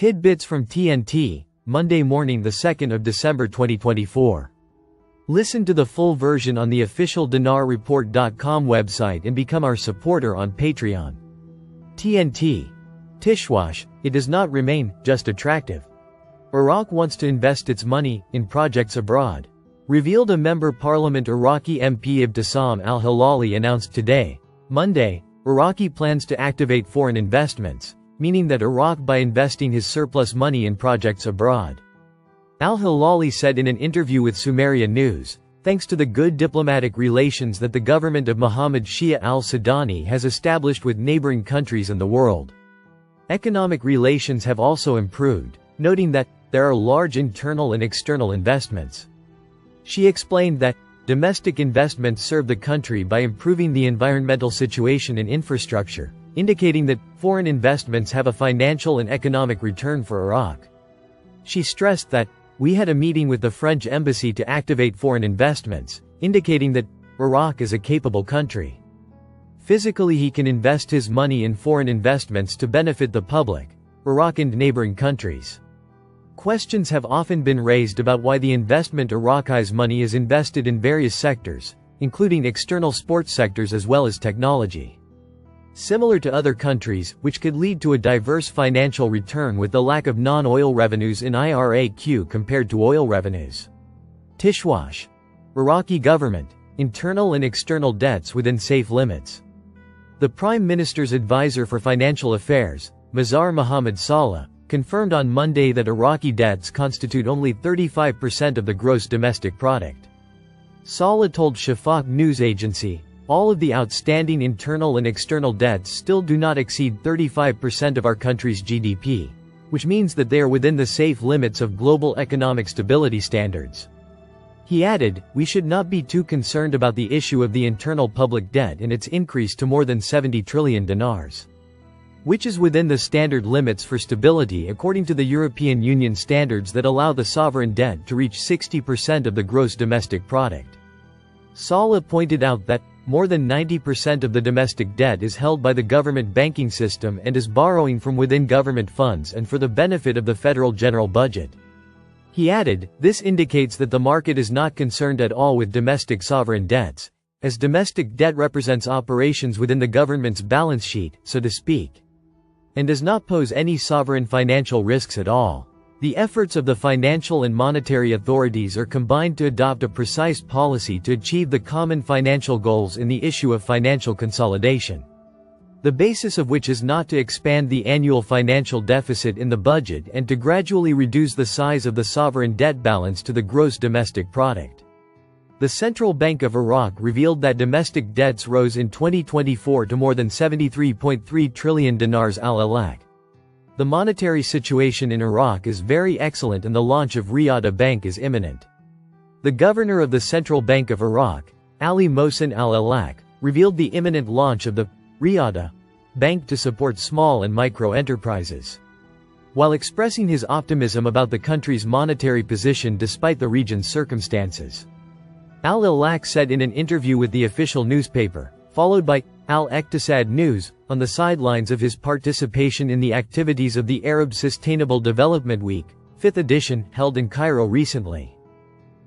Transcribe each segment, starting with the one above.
Tidbits from TNT, Monday morning, the 2nd of December 2024. Listen to the full version on the official dinarreport.com website and become our supporter on Patreon. TNT. Tishwash, it does not remain just attractive. Iraq wants to invest its money in projects abroad. Revealed a member parliament Iraqi MP Ibtisam al-Hilali announced today, Monday, Iraqi plans to activate foreign investments, meaning that Iraq by investing his surplus money in projects abroad. Al-Hilali said in an interview with Sumeria News, thanks to the good diplomatic relations that the government of Mohammed Shia al-Sudani has established with neighboring countries in the world. Economic relations have also improved, noting that there are large internal and external investments. She explained that domestic investments serve the country by improving the environmental situation and infrastructure, indicating that foreign investments have a financial and economic return for Iraq. She stressed that, "We had a meeting with the French embassy to activate foreign investments, indicating that Iraq is a capable country. Physically he can invest his money in foreign investments to benefit the public, Iraq and neighboring countries." Questions have often been raised about why the investment Iraq's money is invested in various sectors, including external sports sectors as well as technology. Similar to other countries, which could lead to a diverse financial return with the lack of non-oil revenues in Iraq compared to oil revenues. Tishwash. Iraqi government, internal and external debts within safe limits. The Prime Minister's advisor for financial affairs, Mazhar Mohammad Saleh, confirmed on Monday that Iraqi debts constitute only 35% of the gross domestic product. Saleh told Shafaq news agency, "All of the outstanding internal and external debts still do not exceed 35% of our country's GDP, which means that they are within the safe limits of global economic stability standards." He added, "We should not be too concerned about the issue of the internal public debt and its increase to more than 70 trillion dinars, which is within the standard limits for stability according to the European Union standards that allow the sovereign debt to reach 60% of the gross domestic product." Saleh pointed out that more than 90% of the domestic debt is held by the government banking system and is borrowing from within government funds and for the benefit of the federal general budget. He added, "This indicates that the market is not concerned at all with domestic sovereign debts, as domestic debt represents operations within the government's balance sheet, so to speak, and does not pose any sovereign financial risks at all. The efforts of the financial and monetary authorities are combined to adopt a precise policy to achieve the common financial goals in the issue of financial consolidation, the basis of which is not to expand the annual financial deficit in the budget and to gradually reduce the size of the sovereign debt balance to the gross domestic product." The Central Bank of Iraq revealed that domestic debts rose in 2024 to more than 73.3 trillion dinars al-Iraq. The monetary situation in Iraq is very excellent and the launch of Riyadh Bank is imminent. The governor of the Central Bank of Iraq, Ali Mohsen al-Iraq, revealed the imminent launch of the Riyadh Bank to support small and micro enterprises, while expressing his optimism about the country's monetary position despite the region's circumstances. Al-Iraq said in an interview with the official newspaper, followed by Al-Iqtisad News, on the sidelines of his participation in the activities of the Arab Sustainable Development Week, 5th edition, held in Cairo recently,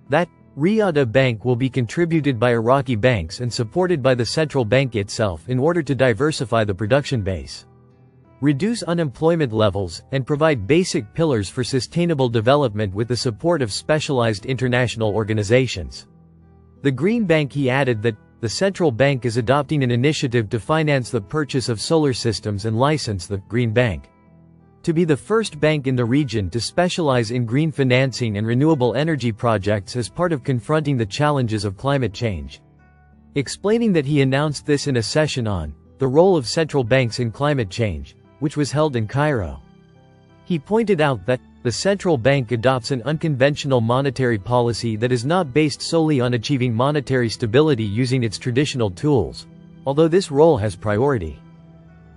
that Riyadh Bank will be contributed by Iraqi banks and supported by the central bank itself in order to diversify the production base, reduce unemployment levels, and provide basic pillars for sustainable development with the support of specialized international organizations. The Green Bank. He added that the central bank is adopting an initiative to finance the purchase of solar systems and license the Green Bank to be the first bank in the region to specialize in green financing and renewable energy projects as part of confronting the challenges of climate change. Explaining that he announced this in a session on the role of central banks in climate change, which was held in Cairo. He pointed out that the central bank adopts an unconventional monetary policy that is not based solely on achieving monetary stability using its traditional tools, although this role has priority.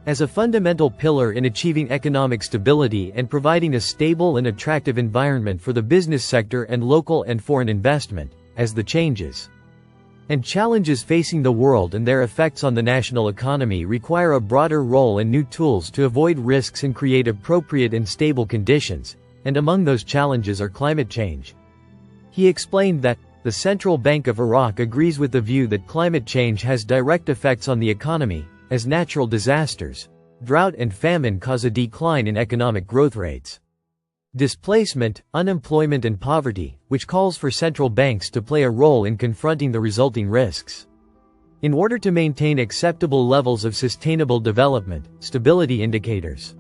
As a fundamental pillar in achieving economic stability and providing a stable and attractive environment for the business sector and local and foreign investment, as the changes And challenges facing the world and their effects on the national economy require a broader role and new tools to avoid risks and create appropriate and stable conditions, and among those challenges are climate change. He explained that the Central Bank of Iraq agrees with the view that climate change has direct effects on the economy, as natural disasters, drought and famine cause a decline in economic growth rates, displacement, unemployment and poverty, which calls for central banks to play a role in confronting the resulting risks. In order to maintain acceptable levels of sustainable development, stability indicators.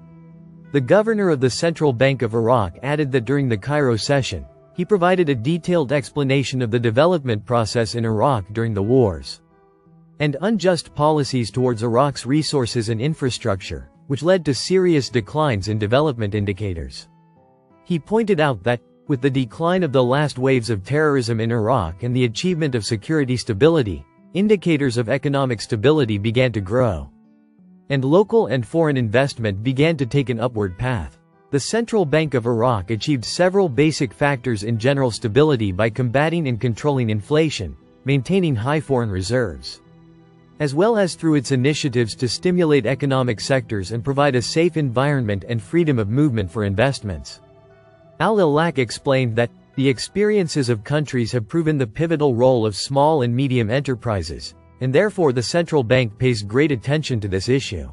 The governor of the Central Bank of Iraq added that during the Cairo session, he provided a detailed explanation of the development process in Iraq during the wars and unjust policies towards Iraq's resources and infrastructure, which led to serious declines in development indicators. He pointed out that, with the decline of the last waves of terrorism in Iraq and the achievement of security stability, indicators of economic stability began to grow. And local and foreign investment began to take an upward path. The Central Bank of Iraq achieved several basic factors in general stability by combating and controlling inflation, maintaining high foreign reserves, as well as through its initiatives to stimulate economic sectors and provide a safe environment and freedom of movement for investments. Al-Ilaq explained that the experiences of countries have proven the pivotal role of small and medium enterprises, and therefore the central bank pays great attention to this issue,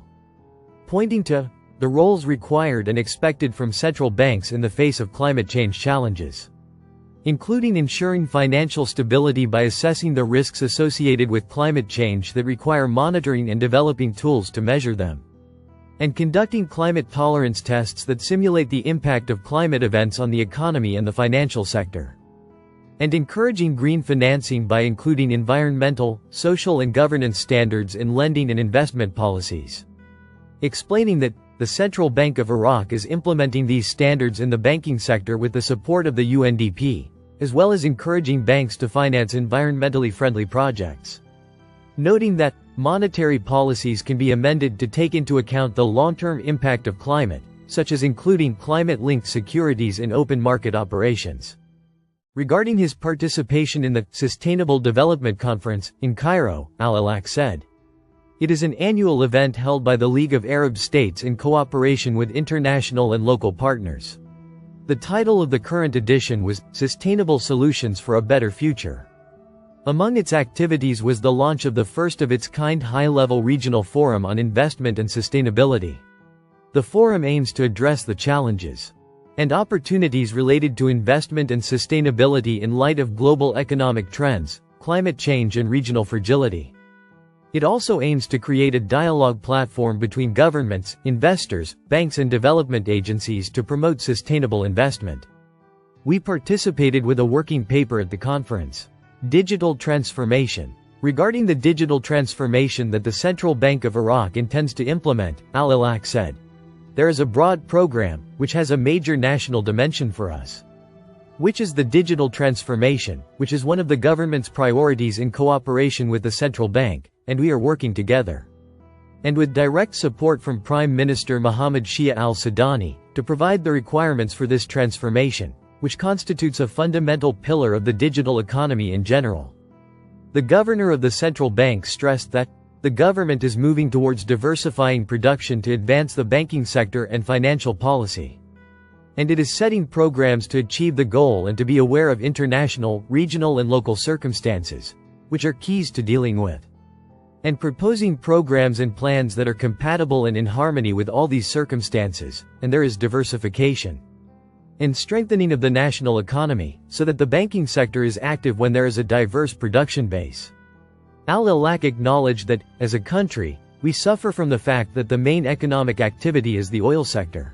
pointing to the roles required and expected from central banks in the face of climate change challenges, including ensuring financial stability by assessing the risks associated with climate change that require monitoring and developing tools to measure them, and conducting climate tolerance tests that simulate the impact of climate events on the economy and the financial sector, and encouraging green financing by including environmental, social and governance standards in lending and investment policies, explaining that the Central Bank of Iraq is implementing these standards in the banking sector with the support of the UNDP, as well as encouraging banks to finance environmentally friendly projects, noting that monetary policies can be amended to take into account the long-term impact of climate, such as including climate-linked securities in open market operations. Regarding his participation in the Sustainable Development Conference in Cairo, Al-Ilaq said, "It is an annual event held by the League of Arab States in cooperation with international and local partners. The title of the current edition was Sustainable Solutions for a Better Future." Among its activities was the launch of the first-of-its-kind high-level regional forum on investment and sustainability. The forum aims to address the challenges and opportunities related to investment and sustainability in light of global economic trends, climate change and regional fragility. It also aims to create a dialogue platform between governments, investors, banks and development agencies to promote sustainable investment. We participated with a working paper at the conference, Digital Transformation. Regarding the digital transformation that the Central Bank of Iraq intends to implement, Al-Ilaq said, "There is a broad program, which has a major national dimension for us, which is the digital transformation, which is one of the government's priorities in cooperation with the central bank, and we are working together, and with direct support from Prime Minister Mohammed Shia al-Sudani, to provide the requirements for this transformation, which constitutes a fundamental pillar of the digital economy in general." The governor of the central bank stressed that the government is moving towards diversifying production to advance the banking sector and financial policy, and it is setting programs to achieve the goal and to be aware of international, regional and local circumstances, which are keys to dealing with, and proposing programs and plans that are compatible and in harmony with all these circumstances, and there is diversification and strengthening of the national economy, so that the banking sector is active when there is a diverse production base. Al-Ilaq acknowledged that, as a country, we suffer from the fact that the main economic activity is the oil sector,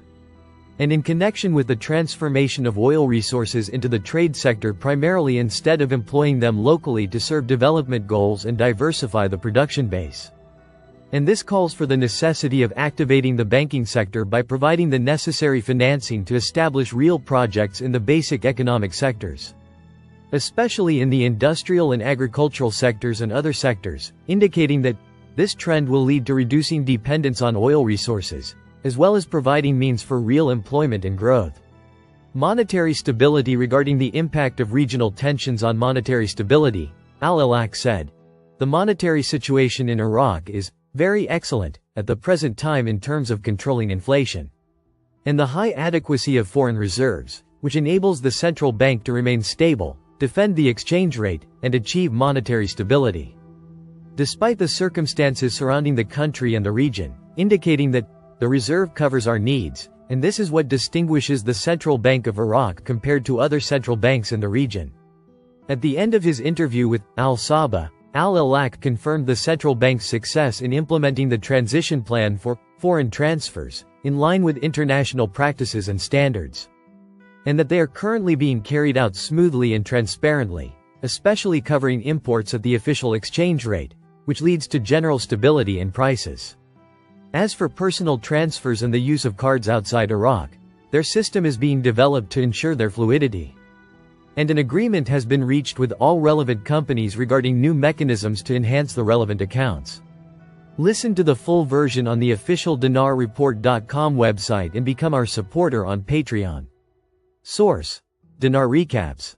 and in connection with the transformation of oil resources into the trade sector primarily instead of employing them locally to serve development goals and diversify the production base. And this calls for the necessity of activating the banking sector by providing the necessary financing to establish real projects in the basic economic sectors, especially in the industrial and agricultural sectors and other sectors, indicating that this trend will lead to reducing dependence on oil resources, as well as providing means for real employment and growth. Monetary stability. Regarding the impact of regional tensions on monetary stability, Al-Alaq said. The monetary situation in Iraq is very excellent at the present time in terms of controlling inflation. And the high adequacy of foreign reserves, which enables the central bank to remain stable, defend the exchange rate, and achieve monetary stability. Despite the circumstances surrounding the country and the region, indicating that the reserve covers our needs, and this is what distinguishes the Central Bank of Iraq compared to other central banks in the region. At the end of his interview with Al-Sabah, Al-Alaq confirmed the central bank's success in implementing the transition plan for foreign transfers, in line with international practices and standards, and that they are currently being carried out smoothly and transparently, especially covering imports at the official exchange rate, which leads to general stability in prices. As for personal transfers and the use of cards outside Iraq, their system is being developed to ensure their fluidity. And an agreement has been reached with all relevant companies regarding new mechanisms to enhance the relevant accounts. Listen to the full version on the official dinarreport.com website and become our supporter on Patreon. Source: Dinar Recaps.